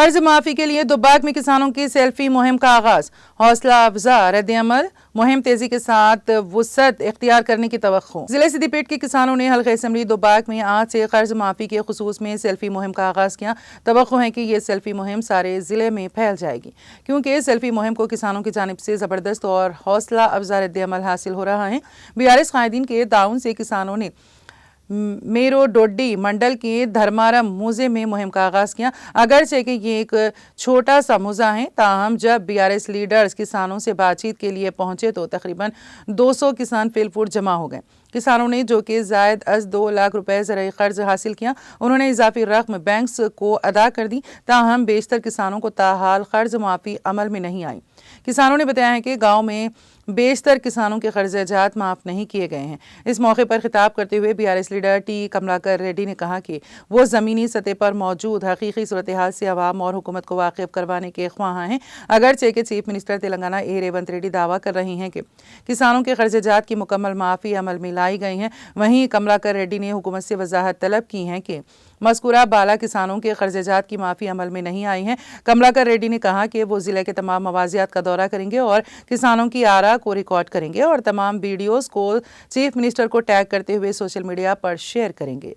قرض معافی کے لیے دوباک میں کسانوں کی سیلفی مہم کا آغاز، حوصلہ افزا رد عمل، مہم تیزی کے ساتھ وسعت اختیار کرنے کی توقع۔ ضلع سدی پیٹ کے کسانوں نے حلقہ اسمبلی دوباک میں آج سے قرض معافی کے خصوص میں سیلفی مہم کا آغاز کیا۔ توقع ہے کہ یہ سیلفی مہم سارے ضلع میں پھیل جائے گی، کیونکہ سیلفی مہم کو کسانوں کی جانب سے زبردست اور حوصلہ افزا رد عمل حاصل ہو رہا ہے۔ BRS قائدین کے تعاون سے کسانوں نے میرو ڈوڈی منڈل کے دھرمارم موزے میں مہم کا آغاز کیا۔ اگرچہ کہ یہ ایک چھوٹا سا موزہ ہے، تاہم جب BRS لیڈرز کسانوں سے بات چیت کے لیے پہنچے تو تقریباً 200 کسان فل فوٹ جمع ہو گئے۔ کسانوں نے جو کہ زائد از 2 لاکھ روپے زرعی قرض حاصل کیا، انہوں نے اضافی رقم بینکس کو ادا کر دی، تاہم بیشتر کسانوں کو تاحال قرض معافی عمل میں نہیں آئی۔ کسانوں نے بتایا ہے کہ گاؤں میں بیشتر کسانوں کے قرض جات معاف نہیں کیے گئے ہیں۔ اس موقع پر خطاب کرتے ہوئے BRS leader T Kamalakar ready نے کہا کہ وہ زمینی سطح پر موجود حقیقی صورتحال سے عوام اور حکومت کو واقف کروانے کے خواہاں ہیں۔ اگرچہ کہ چیف منسٹر تلنگانہ ریونت ریڈی دعویٰ کر رہی ہیں کہ کسانوں کے قرض جات کی مکمل معافی عمل میں لائی گئی ہیں، وہیں کملاکر ریڈی نے حکومت سے وضاحت طلب کی ہے کہ مذکورہ بالا کسانوں کے قرض جات کی معافی عمل میں نہیں آئی ہے۔ کملاکر ریڈی نے کہا کہ وہ ضلع کے تمام موازیات کا دورہ کریں گے اور کسانوں کی آراء کو ریکارڈ کریں گے اور تمام ویڈیوز کو چیف منسٹر کو ٹیگ کرتے ہوئے سوشل میڈیا پر شیئر کریں گے۔